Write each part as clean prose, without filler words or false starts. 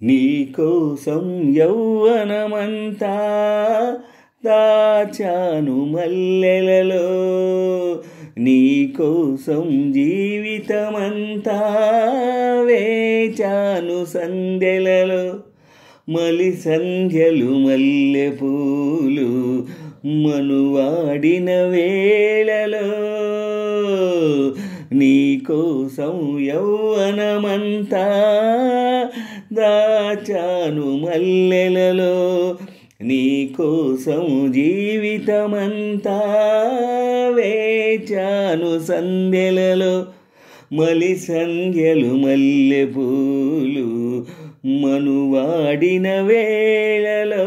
నీకోసం యౌవనమంతా దాచాను మల్లెలలో, నీకోసం జీవితమంతా వేచాను సంధ్యలలో. మలి సంధ్యలు మల్లె పూలు మనువాడిన వేళలో, నీకోసం యౌవనమంతా దాచాను మల్లెలలో, నీకోసం జీవితమంతా వేచాను సంధ్యలలో. మలి సంధ్యలు మల్లె పూలు మనువాడిన వేళలో,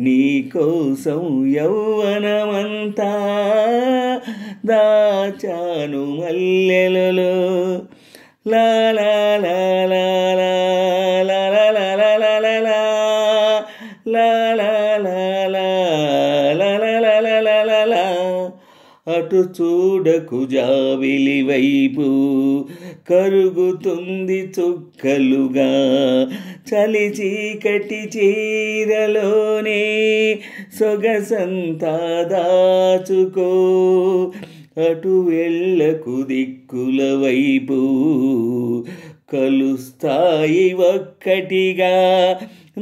నీకోసం యౌవనమంతా దాచాను మల్లెలలో. లా లా లా లా లా లా లా లా లా లా లా లా లా లా లా లా లా. అటు చూడకు జాబిలి వైపు, కరుగుతుంది చుక్కలుగా చలి చీకటి చీరలోనే సొగసంతా దాచుకో. అటు వెళ్ళకు దిక్కుల వైపు, కలుస్తాయి ఒక్కటిగా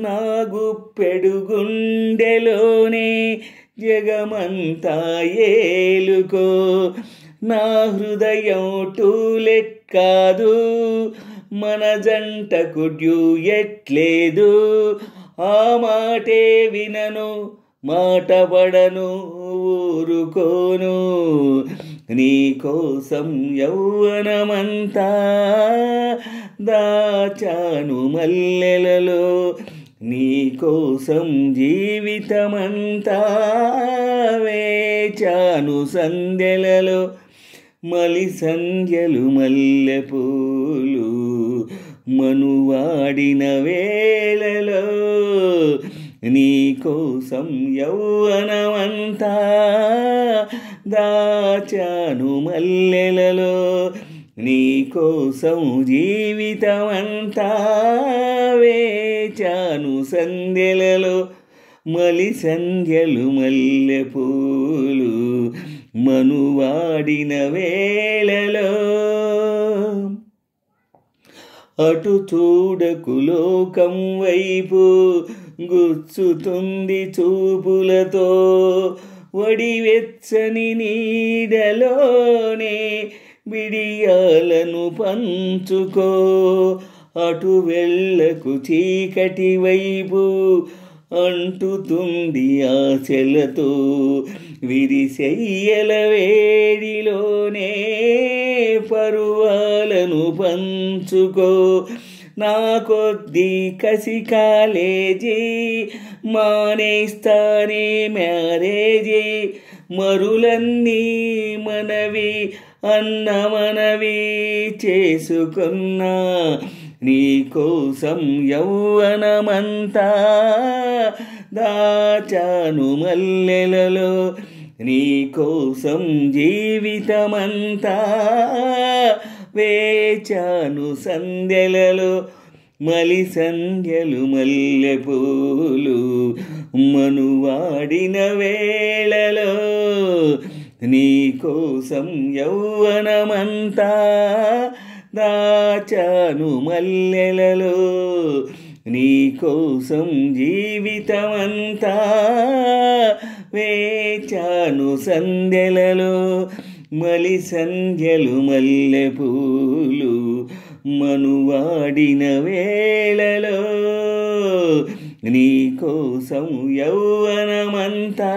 నా గుప్పెడు గుండెలోనే జగమంతా ఏలుకో. నా హృదయం టూలెట్ కాదు, మన జంటకు డ్యూయెట్లేదు. ఆ మాటే వినను, మాట పడను, ఊరుకోను. నీకోసం యౌవనమంతా దాచాను మల్లెలలో, నీకోసం జీవితమంతా వేచాను సంధ్యలలో. మలి సంధ్యలు మల్లె పూలు మనువాడిన వేళలో, నీకోసం యౌవనమంతా దాచాను మల్లెలలో, నీకోసం జీవితమంతా వేచాను సంధ్యలలో. మలి సంధ్యలు మల్లె పూలు మనువాడిన వేళలో. అటు చూడకు లోకం వైపు, గుచ్చుతుంది చూపులతో వడివెచ్చని నీడలోనే బిడియాలను పంచుకో. అటు వెళ్ళకు చీకటి వైపు, అంటుతుంది ఆశలతో విరిసెయ్యల వేడిలోనే పరువాలను పంచుకో. నా కొద్ది కసి కాలేజీ మానేస్తానే మ్యారేజీ, మరులన్నీ మనవి అన్న మనవి చేసుకున్నా. నీకోసం యౌవనమంతా దాచాను మల్లెలలో, నీకోసం జీవితమంతా వేచాను సంధ్యలలో. మలి సంధ్యలు మల్లె పూలు మనువాడిన వేళలో, నీకోసం యౌవనమంతా దాచాను మల్లెలలో, నీకోసం జీవితమంతా వేచాను సంధ్యలలో. మలి సంధ్యలు మల్లె పూలు మనువాడిన వేళలో, నీకోసం యౌవనమంతా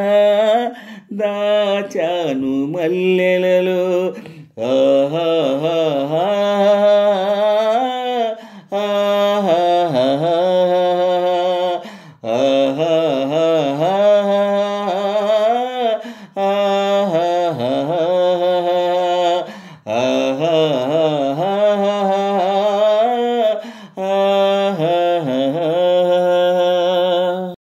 దాచాను మల్లెలలో. ఆహా